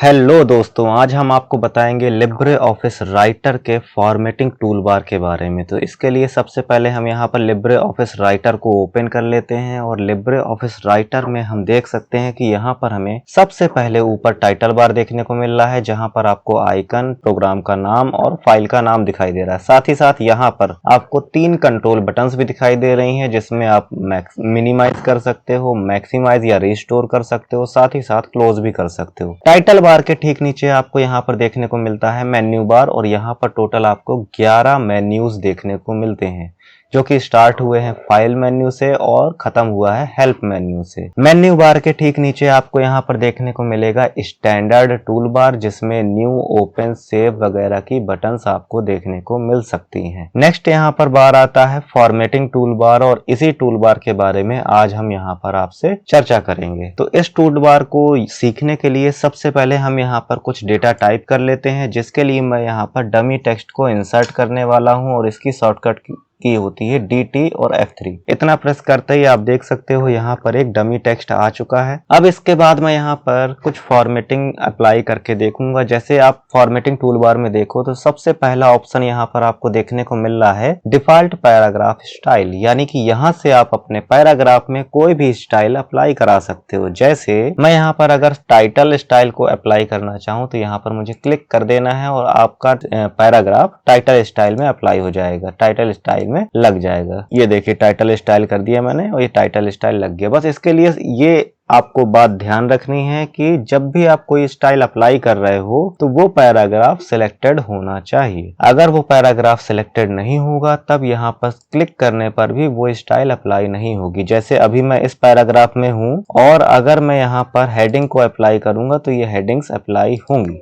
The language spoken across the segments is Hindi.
हेलो दोस्तों, आज हम आपको बताएंगे लिब्रे ऑफिस राइटर के फॉर्मेटिंग टूल बार के बारे में। तो इसके लिए सबसे पहले हम यहाँ पर लिब्रे ऑफिस राइटर को ओपन कर लेते हैं और लिब्रे ऑफिस राइटर में हम देख सकते हैं कि यहाँ पर हमें सबसे पहले ऊपर टाइटल बार देखने को मिल रहा है, जहाँ पर आपको आइकन, प्रोग्राम का नाम और फाइल का नाम दिखाई दे रहा है। साथ ही साथ यहाँ पर आपको 3 कंट्रोल बटन्स भी दिखाई दे रही हैं, जिसमें आप मिनिमाइज कर सकते हो, मैक्सिमाइज या रिस्टोर कर सकते हो, साथ ही साथ क्लोज भी कर सकते हो। टाइटल बार के ठीक नीचे आपको यहाँ पर देखने को मिलता है मेन्यू बार, और यहाँ पर टोटल आपको 11 मेन्यूज देखने को मिलते हैं, जो कि स्टार्ट हुए हैं फाइल मेन्यू से और खत्म हुआ है हेल्प मेन्यू से। मेन्यू बार के ठीक नीचे आपको यहाँ पर देखने को मिलेगा स्टैंडर्ड टूल बार, जिसमें न्यू, ओपन, सेव वगैरह की बटन्स आपको देखने को मिल सकती हैं। नेक्स्ट यहाँ पर बार आता है फॉर्मेटिंग टूल बार, और इसी टूल बार के बारे में आज हम यहाँ पर आपसे चर्चा करेंगे। तो इस टूल बार को सीखने के लिए सबसे पहले हम यहाँ पर कुछ डेटा टाइप कर लेते हैं, जिसके लिए मैं यहाँ पर डमी टेक्स्ट को इंसर्ट करने वाला हूँ, और इसकी शॉर्टकट की होती है DT और F3। इतना प्रेस करते ही आप देख सकते हो यहाँ पर एक डमी टेक्स्ट आ चुका है। अब इसके बाद मैं यहाँ पर कुछ फॉर्मेटिंग अप्लाई करके देखूंगा। जैसे आप फॉर्मेटिंग टूल बार में देखो तो सबसे पहला ऑप्शन यहाँ पर आपको देखने को मिल रहा है डिफॉल्ट पैराग्राफ स्टाइल, यानी कि यहाँ से आप अपने पैराग्राफ में कोई भी स्टाइल अप्लाई करा सकते हो। जैसे मैं यहाँ पर अगर टाइटल स्टाइल को अप्लाई करना चाहूँ तो यहाँ पर मुझे क्लिक कर देना है और आपका पैराग्राफ टाइटल स्टाइल में अप्लाई हो जाएगा, टाइटल स्टाइल में लग जाएगा। ये देखिए टाइटल स्टाइल कर दिया मैंने और ये टाइटल स्टाइल लग गया। बस इसके लिए ये आपको बात ध्यान रखनी है कि जब भी आप कोई स्टाइल अप्लाई कर रहे हो तो वो पैराग्राफ सिलेक्टेड होना चाहिए। अगर वो पैराग्राफ सिलेक्टेड नहीं होगा तब यहाँ पर क्लिक करने पर भी वो स्टाइल अप्लाई नहीं होगी। जैसे अभी मैं इस पैराग्राफ में हूँ और अगर मैं यहाँ पर हेडिंग को अप्लाई करूंगा तो ये हेडिंग्स अप्लाई होंगी,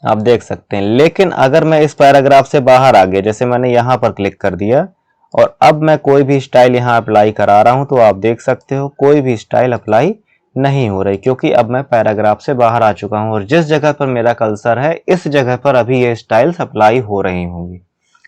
आप देख सकते हैं। लेकिन अगर मैं इस पैराग्राफ से बाहर आ गया, जैसे मैंने यहाँ पर क्लिक कर दिया और अब मैं कोई भी स्टाइल यहाँ अप्लाई करा रहा हूँ, तो आप देख सकते हो कोई भी स्टाइल अप्लाई नहीं हो रही, क्योंकि अब मैं पैराग्राफ से बाहर आ चुका हूँ और जिस जगह पर मेरा कर्सर है इस जगह पर अभी ये स्टाइल्स अप्लाई हो रही होंगी।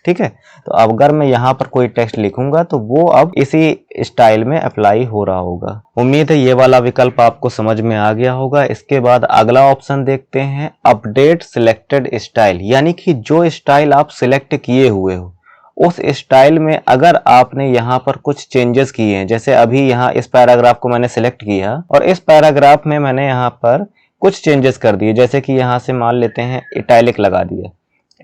ठीक है, तो अगर मैं यहाँ पर कोई टेक्स्ट लिखूंगा तो वो अब इसी स्टाइल में अप्लाई हो रहा होगा। उम्मीद है ये वाला विकल्प आपको समझ में आ गया होगा। इसके बाद अगला ऑप्शन देखते हैं अपडेट सिलेक्टेड स्टाइल, यानी कि जो स्टाइल आप सिलेक्ट किए हुए हो उस स्टाइल में अगर आपने यहाँ पर कुछ चेंजेस किए हैं, जैसे अभी यहाँ इस पैराग्राफ को मैंने सिलेक्ट किया और इस पैराग्राफ में मैंने यहाँ पर कुछ चेंजेस कर दिए, जैसे कि यहाँ से मान लेते हैं इटैलिक लगा दिया।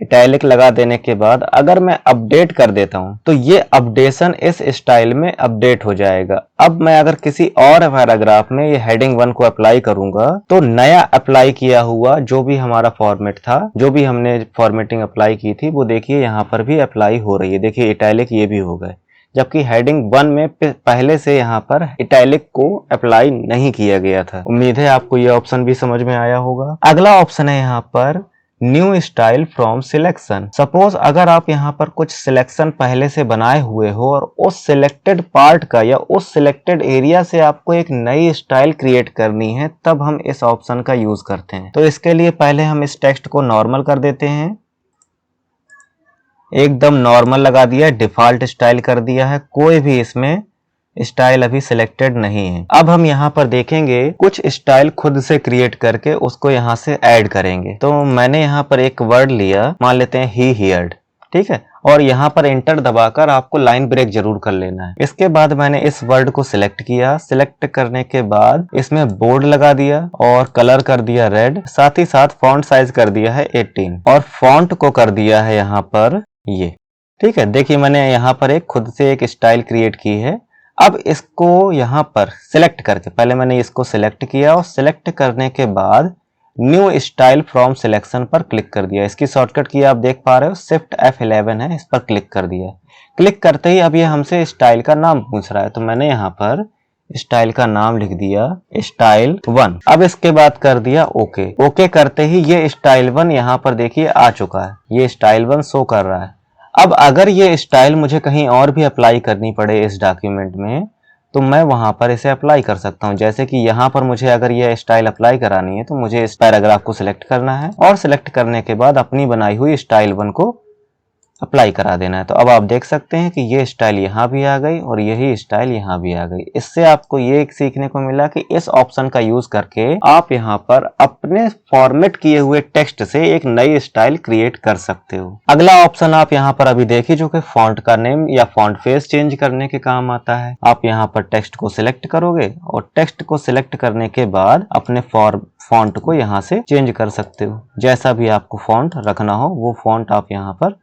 इटैलिक लगा देने के बाद अगर मैं अपडेट कर देता हूं तो ये अपडेशन इस स्टाइल में अपडेट हो जाएगा। अब मैं अगर किसी और पैराग्राफ में ये हेडिंग 1 को अप्लाई करूंगा तो नया अप्लाई किया हुआ जो भी हमारा फॉर्मेट था, जो भी हमने फॉर्मेटिंग अप्लाई की थी, वो देखिए यहाँ पर भी अप्लाई हो रही है। देखिए इटैलिक ये भी हो गए, जबकि हेडिंग 1 में पहले से यहाँ पर इटैलिक को अप्लाई नहीं किया गया था। उम्मीद है आपको ये ऑप्शन भी समझ में आया होगा। अगला ऑप्शन है यहाँ पर new style from selection. Suppose अगर आप यहाँ पर कुछ सिलेक्शन पहले से बनाए हुए हो और उस सिलेक्टेड पार्ट का या उस सिलेक्टेड एरिया से आपको एक नई स्टाइल क्रिएट करनी है, तब हम इस ऑप्शन का यूज करते हैं। तो इसके लिए पहले हम इस टेक्स्ट को नॉर्मल कर देते हैं, एकदम नॉर्मल लगा दिया है, डिफॉल्ट स्टाइल कर दिया है, कोई भी इसमें स्टाइल अभी सिलेक्टेड नहीं है। अब हम यहाँ पर देखेंगे कुछ स्टाइल खुद से क्रिएट करके उसको यहाँ से ऐड करेंगे। तो मैंने यहाँ पर एक वर्ड लिया, मान लेते हैं ही हियर्ड, ठीक है, और यहाँ पर एंटर दबाकर आपको लाइन ब्रेक जरूर कर लेना है। इसके बाद मैंने इस वर्ड को सिलेक्ट किया, सिलेक्ट करने के बाद इसमें बोर्ड लगा दिया और कलर कर दिया रेड, साथ ही साथ फॉन्ट साइज कर दिया है 18 और फॉन्ट को कर दिया है यहाँ पर ये। ठीक है, देखिए मैंने यहाँ पर एक खुद से एक स्टाइल क्रिएट की है। अब इसको यहाँ पर सिलेक्ट करके, पहले मैंने इसको सिलेक्ट किया और सिलेक्ट करने के बाद न्यू स्टाइल फ्रॉम सिलेक्शन पर क्लिक कर दिया। इसकी शॉर्टकट की आप देख पा रहे हो, शिफ्ट F11 है, इस पर क्लिक कर दिया। क्लिक करते ही अब ये हमसे स्टाइल का नाम पूछ रहा है, तो मैंने यहाँ पर स्टाइल का नाम लिख दिया स्टाइल 1। अब इसके बाद कर दिया ओके। ओके करते ही ये स्टाइल 1 यहाँ पर देखिए आ चुका है, ये स्टाइल 1 शो कर रहा है। अब अगर ये स्टाइल मुझे कहीं और भी अप्लाई करनी पड़े इस डॉक्यूमेंट में तो मैं वहां पर इसे अप्लाई कर सकता हूं। जैसे कि यहाँ पर मुझे अगर ये स्टाइल अप्लाई करानी है तो मुझे इस पैराग्राफ को सिलेक्ट करना है और सिलेक्ट करने के बाद अपनी बनाई हुई स्टाइल 1 को अप्लाई करा देना है। तो अब आप देख सकते हैं कि ये स्टाइल यहाँ भी आ गई और यही स्टाइल यहाँ भी आ गई। इससे आपको ये सीखने को मिला कि इस ऑप्शन का यूज करके आप यहाँ पर अपने फॉर्मेट किए हुए टेक्स्ट से एक नई स्टाइल क्रिएट कर सकते हो। अगला ऑप्शन आप यहाँ पर अभी देखिए, जो कि फॉन्ट का नेम या फॉन्ट फेस चेंज करने के काम आता है। आप यहाँ पर टेक्स्ट को सिलेक्ट करोगे और टेक्स्ट को सिलेक्ट करने के बाद अपने फॉन्ट को यहाँ से चेंज कर सकते हो। जैसा भी आपको फॉन्ट रखना हो वो फॉन्ट आप यहाँ पर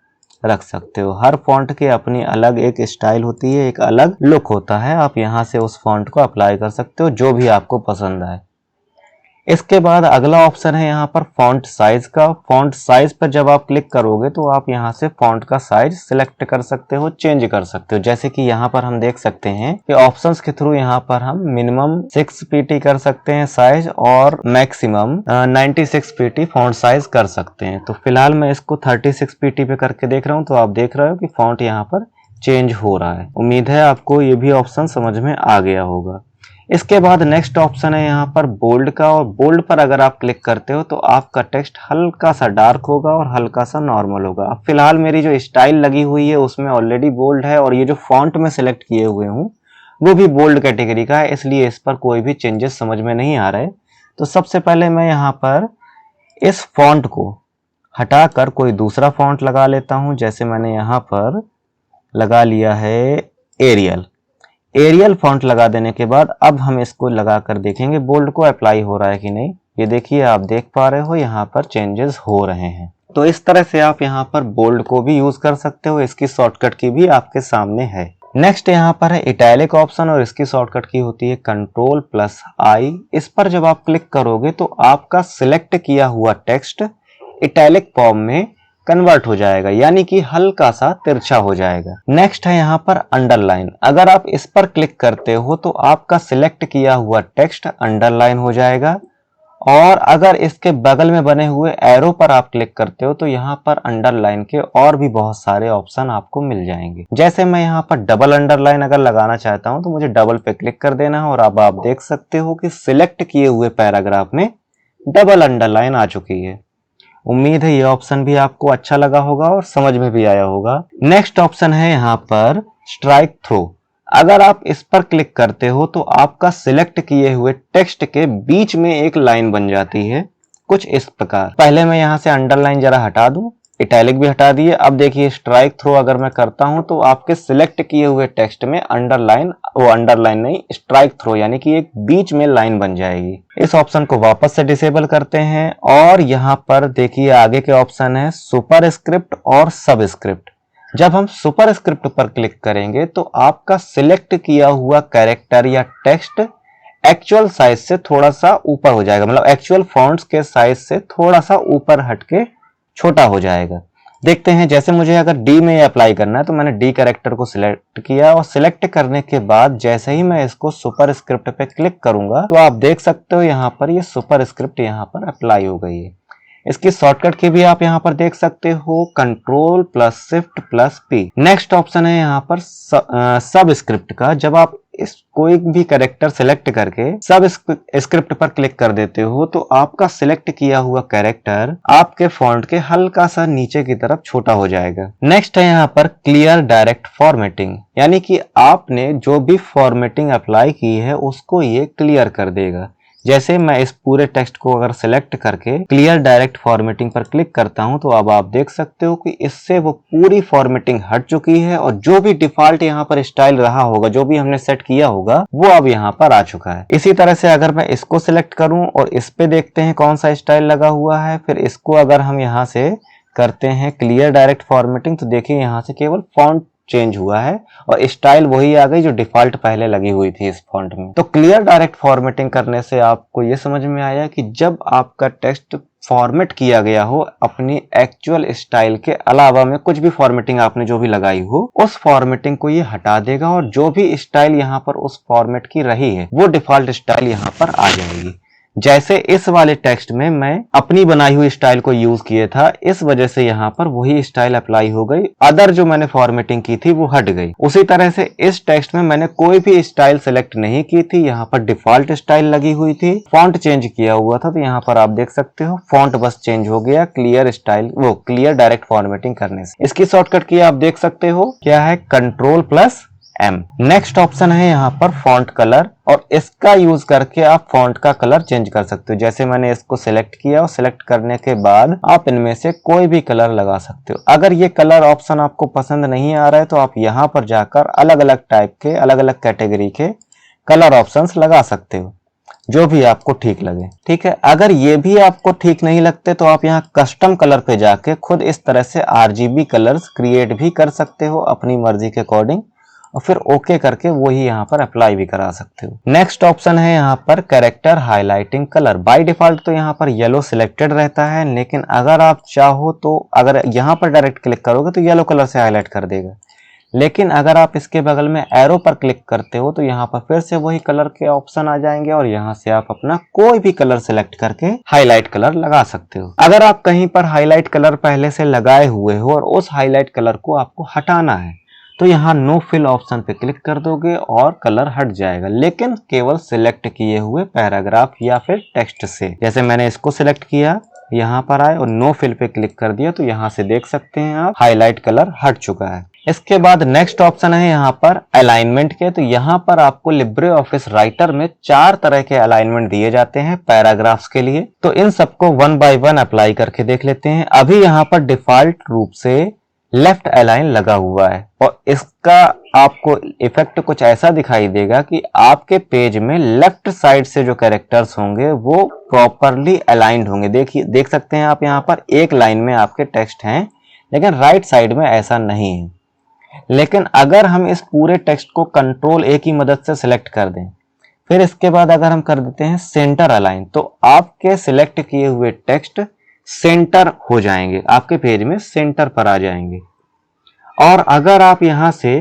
रख सकते हो। हर फॉन्ट की अपनी अलग एक स्टाइल होती है, एक अलग लुक होता है। आप यहाँ से उस फॉन्ट को अप्लाई कर सकते हो जो भी आपको पसंद आए। इसके बाद अगला ऑप्शन है यहाँ पर फॉन्ट साइज का। फॉन्ट साइज पर जब आप क्लिक करोगे तो आप यहाँ से फॉन्ट का साइज सिलेक्ट कर सकते हो, चेंज कर सकते हो। जैसे कि यहाँ पर हम देख सकते हैं कि ऑप्शंस के थ्रू यहाँ पर हम मिनिमम 6 पीटी कर सकते हैं साइज और मैक्सिमम 96 पीटी फॉन्ट साइज कर सकते हैं। तो फिलहाल मैं इसको 36 पीटी पे करके देख रहा हूँ, तो आप देख रहे हो कि फॉन्ट यहाँ पर चेंज हो रहा है। उम्मीद है आपको ये भी ऑप्शन समझ में आ गया होगा। इसके बाद नेक्स्ट ऑप्शन है यहाँ पर बोल्ड का, और बोल्ड पर अगर आप क्लिक करते हो तो आपका टेक्स्ट हल्का सा डार्क होगा और हल्का सा नॉर्मल होगा। अब फिलहाल मेरी जो स्टाइल लगी हुई है उसमें ऑलरेडी बोल्ड है और ये जो फॉन्ट में सिलेक्ट किए हुए हूँ वो भी बोल्ड कैटेगरी का है, इसलिए इस पर कोई भी चेंजेस समझ में नहीं आ रहे। तो सबसे पहले मैं यहाँ पर इस फॉन्ट को हटाकर कोई दूसरा फॉन्ट लगा लेता हूँ। जैसे मैंने यहाँ पर लगा लिया है एरियल। एरियल फॉन्ट लगा देने के बाद अब हम इसको लगाकर देखेंगे बोल्ड को अप्लाई हो रहा है कि नहीं। ये देखिए, आप देख पा रहे हो यहाँ पर चेंजेस हो रहे हैं। तो इस तरह से आप यहाँ पर बोल्ड को भी यूज कर सकते हो। इसकी शॉर्टकट की भी आपके सामने है। नेक्स्ट यहाँ पर है इटैलिक ऑप्शन और इसकी शॉर्टकट की होती है Ctrl+I। इस पर जब आप क्लिक करोगे तो आपका सिलेक्ट किया हुआ टेक्स्ट इटैलिक फॉर्म में कन्वर्ट हो जाएगा, यानी कि हल्का सा तिरछा हो जाएगा। नेक्स्ट है यहाँ पर अंडरलाइन। अगर आप इस पर क्लिक करते हो तो आपका सिलेक्ट किया हुआ टेक्स्ट अंडरलाइन हो जाएगा, और अगर इसके बगल में बने हुए एरो पर आप क्लिक करते हो तो यहाँ पर अंडरलाइन के और भी बहुत सारे ऑप्शन आपको मिल जाएंगे। जैसे मैं यहाँ पर डबल अंडरलाइन अगर लगाना चाहता हूँ तो मुझे डबल पे क्लिक कर देना है और अब आप देख सकते हो कि सिलेक्ट किए हुए पैराग्राफ में डबल अंडरलाइन आ चुकी है। उम्मीद है ये ऑप्शन भी आपको अच्छा लगा होगा और समझ में भी आया होगा। नेक्स्ट ऑप्शन है यहाँ पर स्ट्राइक थ्रू। अगर आप इस पर क्लिक करते हो तो आपका सिलेक्ट किए हुए टेक्स्ट के बीच में एक लाइन बन जाती है कुछ इस प्रकार। पहले मैं यहाँ से अंडरलाइन जरा हटा दूं, इटैलिक भी हटा दिए। अब देखिए स्ट्राइक थ्रू अगर मैं करता हूं तो आपके सिलेक्ट किए हुए टेक्स्ट में अंडरलाइन, वो अंडरलाइन नहीं, स्ट्राइक थ्रू यानी कि एक बीच में लाइन बन जाएगी। इस ऑप्शन को वापस से डिसेबल करते हैं और यहाँ पर देखिए आगे के ऑप्शन है सुपर स्क्रिप्ट और सब स्क्रिप्ट। जब हम सुपर स्क्रिप्ट पर क्लिक करेंगे तो आपका सिलेक्ट किया हुआ कैरेक्टर या टेक्स्ट एक्चुअल साइज से थोड़ा सा ऊपर हो जाएगा, मतलब एक्चुअल फॉन्ट्स के साइज से थोड़ा सा ऊपर हटके छोटा हो जाएगा। देखते हैं, जैसे मुझे अगर डी में अप्लाई करना है तो मैंने डी कैरेक्टर को सिलेक्ट किया और सिलेक्ट करने के बाद जैसे ही मैं इसको सुपर स्क्रिप्ट पे क्लिक करूंगा तो आप देख सकते हो यहाँ पर ये सुपर स्क्रिप्ट यहाँ पर अप्लाई हो गई है। इसकी शॉर्टकट की भी आप यहाँ पर देख सकते हो Ctrl+Shift+P। नेक्स्ट ऑप्शन है यहाँ पर सब स्क्रिप्ट का। जब आप इस कोई भी कैरेक्टर सिलेक्ट करके सब स्क्रिप्ट पर क्लिक कर देते हो तो आपका सिलेक्ट किया हुआ कैरेक्टर आपके फॉन्ट के हल्का सा नीचे की तरफ छोटा हो जाएगा। नेक्स्ट है यहाँ पर क्लियर डायरेक्ट फॉर्मेटिंग, यानी कि आपने जो भी फॉर्मेटिंग अप्लाई की है उसको ये क्लियर कर देगा। जैसे मैं इस पूरे टेक्स्ट को अगर सिलेक्ट करके क्लियर डायरेक्ट फॉर्मेटिंग पर क्लिक करता हूं तो अब आप देख सकते हो कि इससे वो पूरी फॉर्मेटिंग हट चुकी है और जो भी डिफॉल्ट यहाँ पर स्टाइल रहा होगा, जो भी हमने सेट किया होगा, वो अब यहाँ पर आ चुका है। इसी तरह से अगर मैं इसको सिलेक्ट करूं और इस पे देखते हैं कौन सा स्टाइल लगा हुआ है, फिर इसको अगर हम यहाँ से करते हैं क्लियर डायरेक्ट फॉर्मेटिंग तो देखिए यहाँ से केवल फॉन्ट चेंज हुआ है और स्टाइल वही आ गई जो डिफॉल्ट पहले लगी हुई थी इस फॉन्ट में। तो क्लियर डायरेक्ट फॉर्मेटिंग करने से आपको ये समझ में आया कि जब आपका टेक्स्ट फॉर्मेट किया गया हो अपनी एक्चुअल स्टाइल के अलावा में कुछ भी फॉर्मेटिंग आपने जो भी लगाई हो उस फॉर्मेटिंग को ये हटा देगा और जो भी स्टाइल यहाँ पर उस फॉर्मेट की रही है वो डिफॉल्ट स्टाइल यहाँ पर आ जाएगी। जैसे इस वाले टेक्स्ट में मैं अपनी बनाई हुई स्टाइल को यूज किया था, इस वजह से यहाँ पर वही स्टाइल अप्लाई हो गई, अदर जो मैंने फॉर्मेटिंग की थी वो हट गई। उसी तरह से इस टेक्स्ट में मैंने कोई भी स्टाइल सेलेक्ट नहीं की थी, यहाँ पर डिफॉल्ट स्टाइल लगी हुई थी। फॉन्ट चेंज किया हुआ था तो यहाँ पर आप देख सकते हो फॉन्ट बस चेंज हो गया क्लियर स्टाइल, वो क्लियर डायरेक्ट फॉर्मेटिंग करने से। इसकी शॉर्टकट की आप देख सकते हो क्या है, Ctrl+M। नेक्स्ट ऑप्शन है यहाँ पर फॉन्ट कलर, और इसका यूज करके आप फॉन्ट का कलर चेंज कर सकते हो। जैसे मैंने इसको सिलेक्ट किया और सिलेक्ट करने के बाद आप इनमें से कोई भी कलर लगा सकते हो। अगर ये कलर ऑप्शन आपको पसंद नहीं आ रहा है तो आप यहाँ पर जाकर अलग अलग टाइप के, अलग अलग कैटेगरी के कलर ऑप्शंस लगा सकते हो, जो भी आपको ठीक लगे। ठीक है, अगर ये भी आपको ठीक नहीं लगते तो आप यहाँ कस्टम कलर पे जाके खुद इस तरह से RGB कलर्स क्रिएट भी कर सकते हो अपनी मर्जी के अकॉर्डिंग, और फिर ओके करके वही यहाँ पर अप्लाई भी करा सकते हो। नेक्स्ट ऑप्शन है यहाँ पर character highlighting colour. By default तो यहाँ पर येलो सिलेक्टेड रहता है, लेकिन अगर आप चाहो तो अगर यहाँ पर डायरेक्ट क्लिक करोगे तो येलो कलर से हाईलाइट कर देगा, लेकिन अगर आप इसके बगल में एरो पर क्लिक करते हो तो यहाँ पर फिर से वही कलर के ऑप्शन आ जाएंगे और यहाँ से आप अपना कोई भी कलर सिलेक्ट करके हाईलाइट कलर लगा सकते हो। अगर आप कहीं पर हाईलाइट कलर पहले से लगाए हुए हो और उस हाईलाइट कलर को आपको हटाना है तो यहाँ नो फिल ऑप्शन पे क्लिक कर दोगे और कलर हट जाएगा, लेकिन केवल सिलेक्ट किए हुए पैराग्राफ या फिर टेक्स्ट से। जैसे मैंने इसको सिलेक्ट किया, यहाँ पर आए और नो फिल पे क्लिक कर दिया तो यहाँ से देख सकते हैं आप हाईलाइट कलर हट चुका है। इसके बाद नेक्स्ट ऑप्शन है यहाँ पर अलाइनमेंट के। तो यहाँ पर आपको लिब्रे ऑफिस राइटर में 4 तरह के अलाइनमेंट दिए जाते हैं पैराग्राफ्स के लिए, तो इन सबको 1 बाय 1 अप्लाई करके देख लेते हैं। अभी यहाँ पर डिफॉल्ट रूप से लेफ्ट अलाइन लगा हुआ है और इसका आपको इफेक्ट कुछ ऐसा दिखाई देगा कि आपके पेज में लेफ्ट साइड से जो कैरेक्टर्स होंगे वो प्रॉपरली अलाइंड होंगे। देखिए, देख सकते हैं आप यहाँ पर एक लाइन में आपके टेक्स्ट हैं, लेकिन राइट साइड में ऐसा नहीं है। लेकिन अगर हम इस पूरे टेक्स्ट को Ctrl+A की मदद से सिलेक्ट कर दें, फिर इसके बाद अगर हम कर देते हैं सेंटर अलाइन, तो आपके सिलेक्ट किए हुए टेक्स्ट सेंटर हो जाएंगे, आपके पेज में सेंटर पर आ जाएंगे। और अगर आप यहां से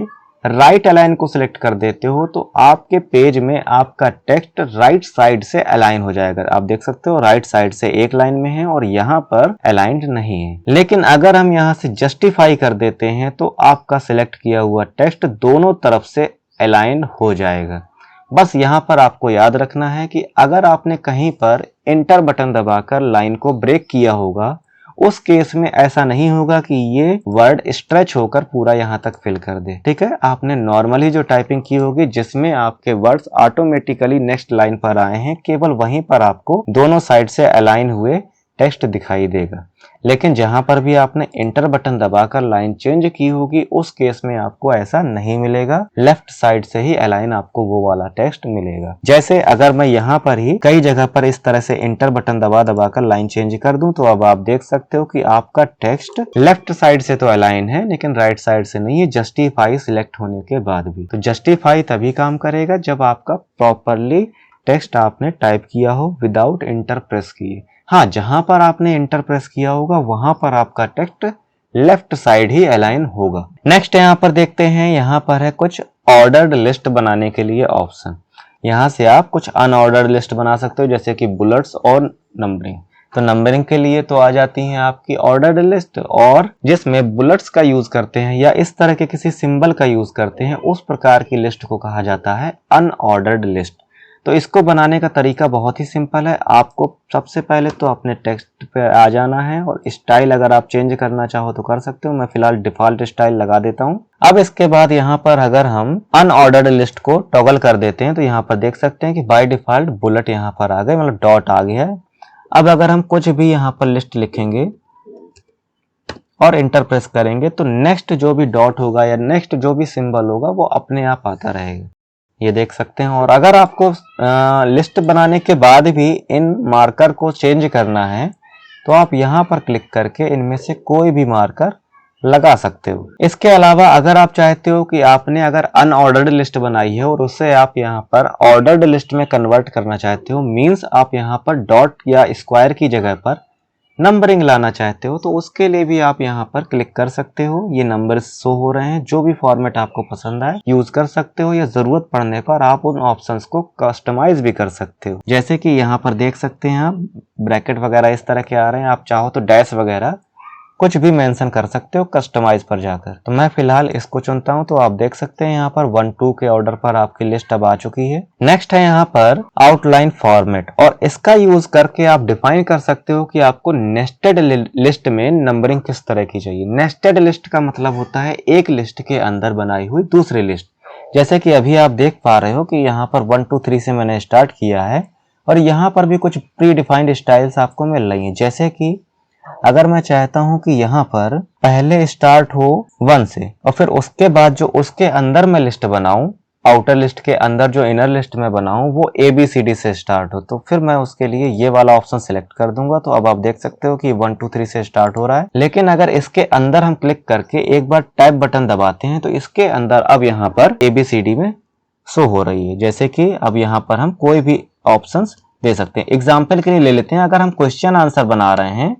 राइट अलाइन को सिलेक्ट कर देते हो तो आपके पेज में आपका टेक्स्ट राइट साइड से अलाइन हो जाएगा। आप देख सकते हो राइट साइड से एक लाइन में है और यहाँ पर अलाइंड नहीं है। लेकिन अगर हम यहाँ से जस्टिफाई कर देते हैं तो आपका सिलेक्ट किया हुआ टेक्स्ट दोनों तरफ से अलाइन हो जाएगा। बस यहाँ पर आपको याद रखना है कि अगर आपने कहीं पर एंटर बटन दबाकर लाइन को ब्रेक किया होगा, उस केस में ऐसा नहीं होगा कि ये वर्ड स्ट्रेच होकर पूरा यहाँ तक फिल कर दे। ठीक है, आपने नॉर्मली जो टाइपिंग की होगी जिसमें आपके वर्ड्स ऑटोमेटिकली नेक्स्ट लाइन पर आए हैं, केवल वहीं पर आपको दोनों साइड से अलाइन हुए टेक्स्ट दिखाई देगा। लेकिन जहां पर भी आपने एंटर बटन दबाकर लाइन चेंज की होगी उस केस में आपको ऐसा नहीं मिलेगा, लेफ्ट साइड से ही अलाइन आपको वो वाला टेक्स्ट मिलेगा। जैसे अगर मैं यहाँ पर ही कई जगह पर इस तरह से एंटर बटन दबाकर लाइन चेंज कर दूं तो अब आप देख सकते हो कि आपका टेक्स्ट लेफ्ट साइड से तो अलाइन है लेकिन राइट साइड से नहीं है, जस्टिफाई सिलेक्ट होने के बाद भी। तो जस्टिफाई तभी काम करेगा जब आपका प्रॉपरली टेक्स्ट आपने टाइप किया हो विदाउट एंटर प्रेस किए। हाँ, जहां पर आपने एंटर प्रेस किया होगा वहां पर आपका टेक्स्ट लेफ्ट साइड ही अलाइन होगा। नेक्स्ट यहाँ पर देखते हैं, यहाँ पर है कुछ ऑर्डर्ड लिस्ट बनाने के लिए ऑप्शन। यहाँ से आप कुछ अनऑर्डर्ड लिस्ट बना सकते हो जैसे कि बुलेट्स और नंबरिंग। तो नंबरिंग के लिए तो आ जाती है आपकी ऑर्डर्ड लिस्ट, और जिसमें बुलेट्स का यूज करते हैं या इस तरह के किसी सिंबल का यूज करते हैं उस प्रकार की लिस्ट को कहा जाता है अनऑर्डर्ड लिस्ट। तो इसको बनाने का तरीका बहुत ही सिंपल है। आपको सबसे पहले तो अपने टेक्स्ट पे आ जाना है और स्टाइल अगर आप चेंज करना चाहो तो कर सकते हो। मैं फिलहाल डिफॉल्ट स्टाइल लगा देता हूं। अब इसके बाद यहाँ पर अगर हम अनऑर्डर्ड लिस्ट को टॉगल कर देते हैं तो यहाँ पर देख सकते हैं कि बाय डिफॉल्ट बुलेट यहाँ पर आ गए, मतलब डॉट आ गया है। अब अगर हम कुछ भी यहाँ पर लिस्ट लिखेंगे और इंटर प्रेस करेंगे तो नेक्स्ट जो भी डॉट होगा या नेक्स्ट जो भी सिंबल होगा वो अपने आप आता रहेगा, ये देख सकते हैं। और अगर आपको लिस्ट बनाने के बाद भी इन मार्कर को चेंज करना है तो आप यहाँ पर क्लिक करके इनमें से कोई भी मार्कर लगा सकते हो। इसके अलावा अगर आप चाहते हो कि आपने अगर अनऑर्डर्ड लिस्ट बनाई है और उससे आप यहाँ पर ऑर्डर्ड लिस्ट में कन्वर्ट करना चाहते हो, मीन्स आप यहाँ पर डॉट या स्क्वायर की जगह पर नंबरिंग लाना चाहते हो तो उसके लिए भी आप यहाँ पर क्लिक कर सकते हो। ये नंबर शो हो रहे हैं, जो भी फॉर्मेट आपको पसंद आए यूज कर सकते हो, या जरूरत पड़ने पर आप उन ऑप्शंस को कस्टमाइज भी कर सकते हो। जैसे कि यहाँ पर देख सकते हैं आप ब्रैकेट वगैरह इस तरह के आ रहे हैं, आप चाहो तो डैश वगैरह कुछ भी मेंशन कर सकते हो कस्टमाइज पर जाकर। तो मैं फिलहाल इसको चुनता हूं। तो आप देख सकते हैं यहाँ पर 1-2 के ऑर्डर पर आपकी लिस्ट अब आ चुकी है। नेक्स्ट है यहाँ पर आउटलाइन फॉर्मेट, और इसका यूज करके आप डिफाइन कर सकते हो कि आपको नेस्टेड लिस्ट में नंबरिंग किस तरह की चाहिए। नेस्टेड लिस्ट का मतलब होता है एक लिस्ट के अंदर बनाई हुई दूसरी लिस्ट। जैसे कि अभी आप देख पा रहे हो कि यहाँ पर 1 2 3 से मैंने स्टार्ट किया है, और यहाँ पर भी कुछ प्री डिफाइंड स्टाइल्स आपको मिल रही हैं। जैसे कि अगर मैं चाहता हूं कि यहाँ पर पहले स्टार्ट हो 1 से, और फिर उसके बाद जो उसके अंदर मैं लिस्ट बनाऊं, आउटर लिस्ट के अंदर जो इनर लिस्ट में बनाऊं वो ABCD से स्टार्ट हो, तो फिर मैं उसके लिए ये वाला ऑप्शन सिलेक्ट कर दूंगा। तो अब आप देख सकते हो कि 1 2 3 से स्टार्ट हो रहा है। लेकिन अगर इसके अंदर हम क्लिक करके एक बार टैब बटन दबाते हैं तो इसके अंदर अब यहाँ पर ABCD में शो हो रही है। जैसे कि अब यहाँ पर हम कोई भी ऑप्शन दे सकते हैं। एग्जाम्पल के लिए ले लेते हैं, अगर हम क्वेश्चन आंसर बना रहे हैं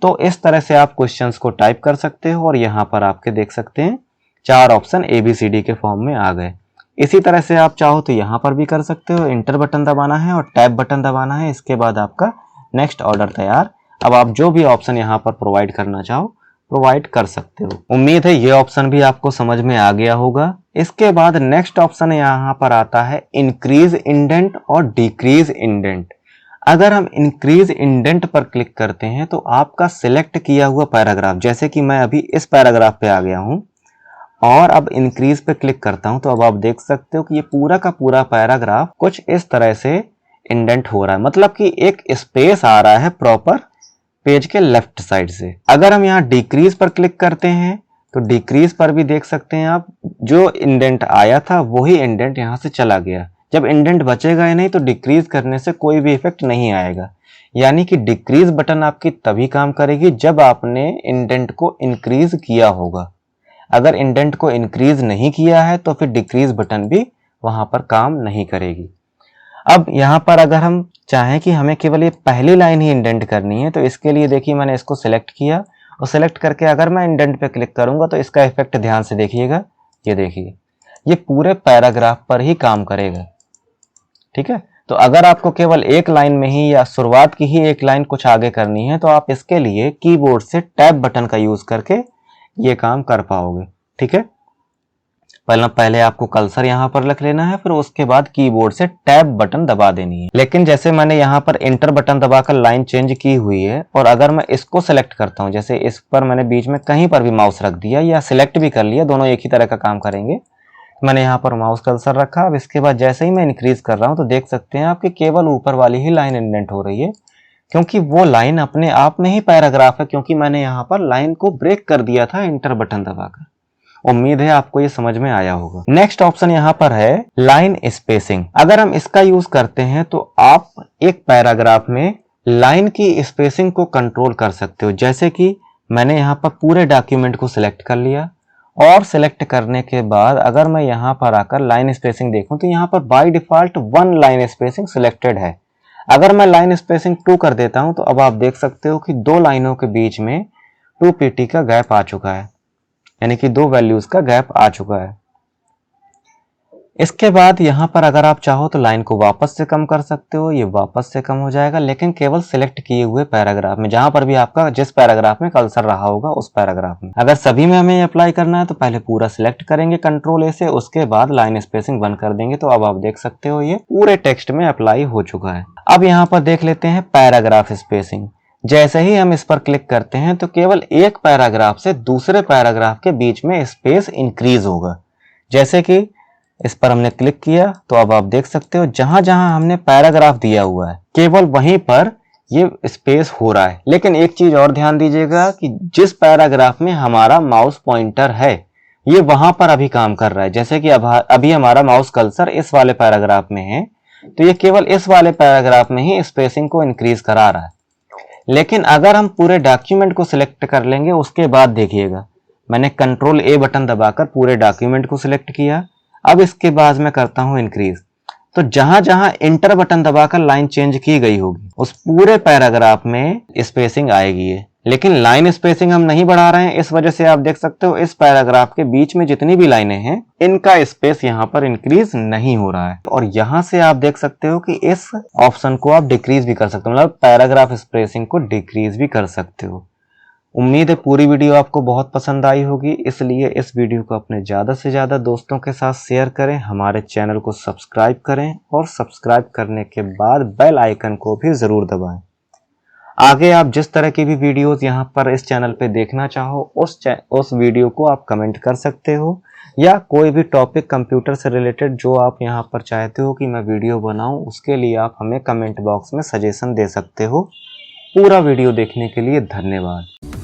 तो इस तरह से आप क्वेश्चंस को टाइप कर सकते हो, और यहाँ पर आपके देख सकते हैं 4 ऑप्शन ABCD के फॉर्म में आ गए। इसी तरह से आप चाहो तो यहाँ पर भी कर सकते हो। इंटर बटन दबाना है और टैब बटन दबाना है, इसके बाद आपका नेक्स्ट ऑर्डर तैयार। अब आप जो भी ऑप्शन यहाँ पर प्रोवाइड करना चाहो प्रोवाइड कर सकते हो। उम्मीद है ये ऑप्शन भी आपको समझ में आ गया होगा। इसके बाद नेक्स्ट ऑप्शन यहाँ पर आता है इंक्रीज इंडेंट और डिक्रीज इंडेंट। अगर हम इंक्रीज इंडेंट पर क्लिक करते हैं तो आपका सिलेक्ट किया हुआ पैराग्राफ, जैसे कि मैं अभी इस पैराग्राफ पे आ गया हूं और अब इंक्रीज पे क्लिक करता हूं, तो अब आप देख सकते हो कि ये पूरा का पूरा पैराग्राफ कुछ इस तरह से इंडेंट हो रहा है, मतलब कि एक स्पेस आ रहा है प्रॉपर पेज के लेफ्ट साइड से। अगर हम यहाँ डिक्रीज पर क्लिक करते हैं तो डिक्रीज पर भी देख सकते हैं आप, जो इंडेंट आया था वही इंडेंट यहाँ से चला गया। जब इंडेंट बचेगा ही नहीं तो डिक्रीज करने से कोई भी इफेक्ट नहीं आएगा। यानी कि डिक्रीज बटन आपकी तभी काम करेगी जब आपने इंडेंट को इंक्रीज किया होगा। अगर इंडेंट को इंक्रीज नहीं किया है तो फिर डिक्रीज बटन भी वहां पर काम नहीं करेगी। अब यहाँ पर अगर हम चाहें कि हमें केवल ये पहली लाइन ही इंडेंट करनी है, तो इसके लिए देखिए मैंने इसको सिलेक्ट किया, और सिलेक्ट करके अगर मैं इंडेंट पे क्लिक करूंगा तो इसका इफेक्ट ध्यान से देखिएगा। ये देखिए ये पूरे पैराग्राफ पर ही काम करेगा। ठीक है, तो अगर आपको केवल एक लाइन में ही या शुरुआत की ही एक लाइन कुछ आगे करनी है तो आप इसके लिए कीबोर्ड से टैब बटन का यूज करके ये काम कर पाओगे। ठीक है, पहले आपको कर्सर यहाँ पर रख लेना है, फिर उसके बाद कीबोर्ड से टैब बटन दबा देनी है। लेकिन जैसे मैंने यहाँ पर एंटर बटन दबाकर लाइन चेंज की हुई है, और अगर मैं इसको सेलेक्ट करता हूँ, जैसे इस पर मैंने बीच में कहीं पर भी माउस रख दिया या सिलेक्ट भी कर लिया, दोनों एक ही तरह का काम करेंगे। मैंने यहाँ पर माउस कर्सर रखा, अब इसके बाद जैसे ही मैं इंक्रीज कर रहा हूँ तो देख सकते हैं आप कि केवल ऊपर वाली ही लाइन इंडेंट हो रही है, क्योंकि वो लाइन अपने आप में ही पैराग्राफ है, क्योंकि मैंने यहाँ पर लाइन को ब्रेक कर दिया था इंटर बटन दबाकर। उम्मीद है आपको ये समझ में आया होगा। नेक्स्ट ऑप्शन यहाँ पर है लाइन स्पेसिंग। अगर हम इसका यूज करते हैं तो आप एक पैराग्राफ में लाइन की स्पेसिंग को कंट्रोल कर सकते हो। जैसे कि मैंने यहाँ पर पूरे डॉक्यूमेंट को सिलेक्ट कर लिया, और सिलेक्ट करने के बाद अगर मैं यहाँ पर आकर लाइन स्पेसिंग देखूं तो यहाँ पर by default 1 line spacing selected है। अगर मैं लाइन स्पेसिंग 2 कर देता हूं तो अब आप देख सकते हो कि 2 लाइनों के बीच में 2 pt का गैप आ चुका है, यानी कि 2 वैल्यूज का गैप आ चुका है। इसके बाद यहाँ पर अगर आप चाहो तो लाइन को वापस से कम कर सकते हो, ये वापस से कम हो जाएगा, लेकिन केवल सिलेक्ट किए हुए पैराग्राफ में, जहां पर भी आपका जिस पैराग्राफ में कर्सर रहा होगा उस पैराग्राफ में। अगर सभी में हमें अप्लाई करना है तो पहले पूरा सिलेक्ट करेंगे कंट्रोल ए से, उसके बाद लाइन स्पेसिंग 1 कर देंगे। तो अब आप देख सकते हो ये पूरे टेक्स्ट में अप्लाई हो चुका है। अब यहाँ पर देख लेते हैं पैराग्राफ स्पेसिंग। जैसे ही हम इस पर क्लिक करते हैं तो केवल एक पैराग्राफ से दूसरे पैराग्राफ के बीच में स्पेस इंक्रीज होगा। जैसे कि इस पर हमने क्लिक किया तो अब आप देख सकते हो जहां जहां हमने पैराग्राफ दिया हुआ है केवल वहीं पर ये स्पेस हो रहा है। लेकिन एक चीज और ध्यान दीजिएगा कि जिस पैराग्राफ में हमारा माउस पॉइंटर है ये वहां पर अभी काम कर रहा है। जैसे कि अभी हमारा माउस कर्सर इस वाले पैराग्राफ में है, तो ये केवल इस वाले पैराग्राफ में ही स्पेसिंग को इंक्रीज करा रहा है। लेकिन अगर हम पूरे डॉक्यूमेंट को सिलेक्ट कर लेंगे उसके बाद देखिएगा, मैंने कंट्रोल ए बटन दबाकर पूरे डॉक्यूमेंट को सिलेक्ट किया। अब इसके बाद मैं करता हूं इंक्रीज, तो जहां जहां इंटर बटन दबाकर लाइन चेंज की गई होगी उस पूरे पैराग्राफ में स्पेसिंग आएगी ये। लेकिन लाइन स्पेसिंग हम नहीं बढ़ा रहे हैं, इस वजह से आप देख सकते हो इस पैराग्राफ के बीच में जितनी भी लाइनें हैं इनका स्पेस यहाँ पर इंक्रीज नहीं हो रहा है। और यहाँ से आप देख सकते हो कि इस ऑप्शन को आप डिक्रीज भी कर सकते हो, मतलब पैराग्राफ स्पेसिंग को डिक्रीज भी कर सकते हो। उम्मीद है पूरी वीडियो आपको बहुत पसंद आई होगी, इसलिए इस वीडियो को अपने ज़्यादा से ज़्यादा दोस्तों के साथ शेयर करें, हमारे चैनल को सब्सक्राइब करें और सब्सक्राइब करने के बाद बेल आइकन को भी ज़रूर दबाएं। आगे आप जिस तरह की भी वीडियोस यहाँ पर इस चैनल पे देखना चाहो उस वीडियो को आप कमेंट कर सकते हो, या कोई भी टॉपिक कंप्यूटर से रिलेटेड जो आप यहाँ पर चाहते हो कि मैं वीडियो बनाऊं उसके लिए आप हमें कमेंट बॉक्स में सजेशन दे सकते हो। पूरा वीडियो देखने के लिए धन्यवाद।